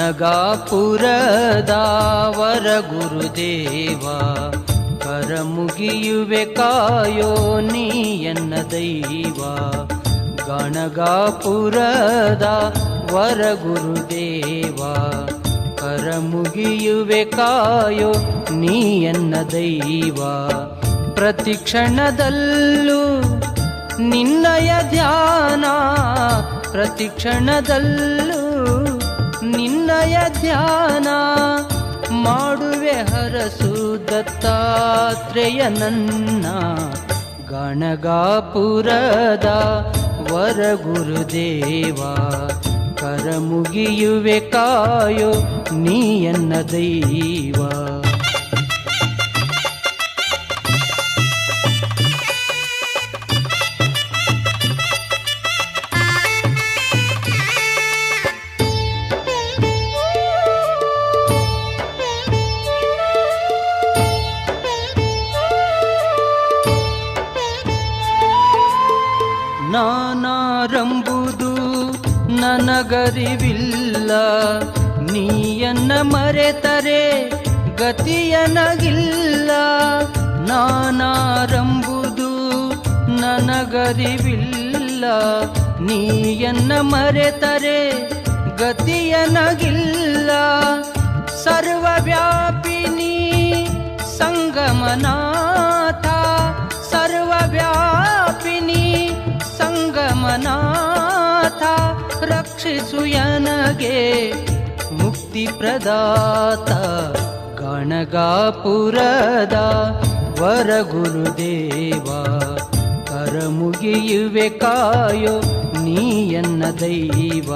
ಗಣಗಾಪುರದ ವರ ಗುರುದೇವ ಕರ ಮುಗಿಯುವೆ ಕಾಯೋ ನೀ ಎನ್ನ ದೈವ. ಗಣಗಾಪುರದ ವರ ಗುರುದೇವ ಕರ ಮುಗಿಯುವೆ ಕಾಯೋ ನೀ ಎನ್ನ ದೈವ. ಪ್ರತಿ ಕ್ಷಣದಲ್ಲೂ ನಿನ್ನಯ ಧ್ಯಾನ, ಪ್ರತಿ ಕ್ಷಣದಲ್ಲೂ ನಿನ್ನಯ ಧ್ಯಾನ ಮಾಡುವೆ ಹರಸು ದತ್ತಾತ್ರೇಯ ನನ್ನ. ಗಣಗಾಪುರದ ವರ ಗುರುದೇವ ಕರ ಮುಗಿಯುವೆ ಕಾಯೋ ನೀ ಎನ್ನ ದೈವ. ನಾನಾರಂಬುದು ನನಗರಿವಿಲ್ಲ, ನೀಯನ್ನ ಮರೆತರೆ ಗತಿಯನಗಿಲ್ಲ. ನಾನಾರಂಬುದು ನನಗರಿವಿಲ್ಲ, ನೀಯನ್ನ ಮರೆತರೆ ಗತಿಯನಗಿಲ್ಲ. ಸರ್ವವ್ಯಾಪಿನಿ ಸಂಗಮನಾಥ, ಸರ್ವವ್ಯಾಪಿನಿ ಸಂಗಮನಾಥ. ರಕ್ಷಿಸು ನನಗೆ ಮುಕ್ತಿ ಪ್ರದಾತ. ಗಣಗಾಪುರದ ವರ ಗುರುದೇವ ಕರ ಮುಗಿಯುವೆ ಕಾಯೋ ನೀ ಎನ್ನ ದೈವ.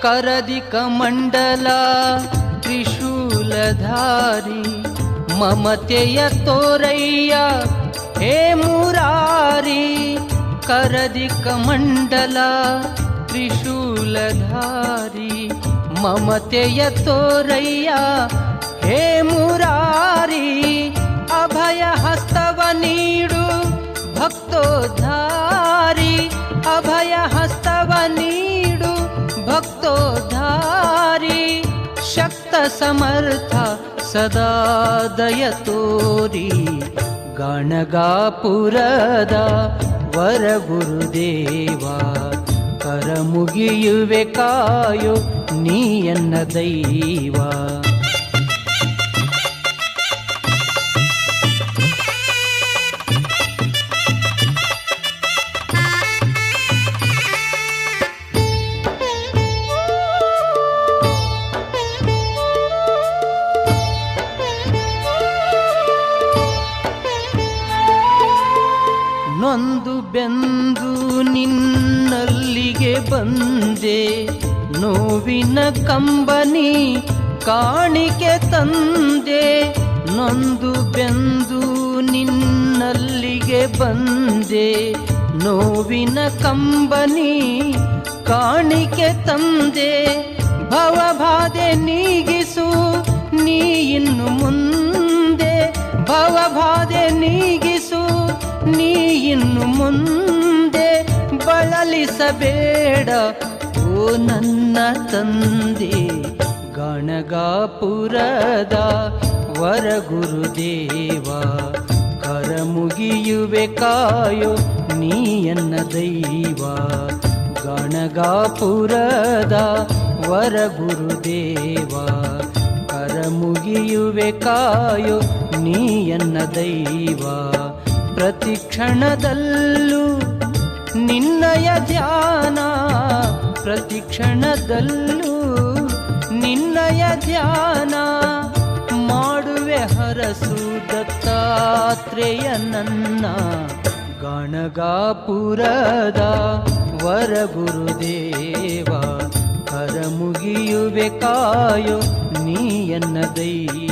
ಕರದಿಕ ಮಂಡಲ ತ್ರಿಶೂಲಧಾರಿ, ಮಮತೆಯ ತೋರಯ್ಯ ಹೇ ಮುರಾರಿ. ಕರದಿಕ ಮಂಡಲ ತ್ರಿಶೂಲಧಾರಿ, ಮಮತೆಯ ತೋರಯ್ಯ ಹೇ ಮುರಾರಿ. ಅಭಯ ಹಸ್ತವ ನೀಡು ಭಕ್ತೋದ್ಧಾರಿ, ಅಭಯ ಹಸ್ತವ ನೀಡು ಭಕ್ತೋದ್ಧಾರಿ. ಶಕ್ತ ಸಮರ್ಥ ಸದಾ ದಯ ತೋರಿ. ಗಣಗಾಪುರದ ವರ ಗುರುದೇವ ಕರ ಮುಗಿಯುವೆ ಕಾಯೋ ನೀ ಎನ್ನ ದೈವ. ನೊಂದು ಬೆಂದು ನಿನ್ನಲ್ಲಿಗೆ ಬಂದೆ, ನೋವಿನ ಕಂಬನಿ ಕಾಣಿಕೆ ತಂದೆ. ನೊಂದು ಬೆಂದು ನಿನ್ನಲ್ಲಿಗೆ ಬಂದೆ, ನೋವಿನ ಕಂಬನಿ ಕಾಣಿಕೆ ತಂದೆ. ಭವಬಾಧೆ ನೀಗಿಸು ನೀ ಇನ್ನು ಮುಂದೆ, ಭವಬಾಧೆ ನೀಗಿಸು ನೀ ಇನ್ನು ಮುಂದೆ. ಬಳಲಿಸಬೇಡ ಓ ನನ್ನ ತಂದೆ. ಗಣಗಾಪುರದ ವರ ಗುರುದೇವ ಕರ ಮುಗಿಯುವೆ ಕಾಯೋ ನೀ ಎನ್ನ ದೈವ. ಗಣಗಾಪುರದ ವರ ಗುರುದೇವ ಕರ ಮುಗಿಯುವೆ ಕಾಯೋ ನೀ ಎನ್ನ ದೈವ. ಪ್ರತಿ ಕ್ಷಣದಲ್ಲೂ ನಿನ್ನಯ ಧ್ಯಾನ, ಪ್ರತಿ ಕ್ಷಣದಲ್ಲೂ ನಿನ್ನಯ ಧ್ಯಾನ ಮಾಡುವೆ ಹರಸು ದತ್ತಾತ್ರೇಯ ನನ್ನ. ಗಣಗಾಪುರದ ವರ ಗುರುದೇವ ಕರ ಮುಗಿಯುವೆ ಕಾಯೋ ನೀ ಎನ್ನ ದೈವ.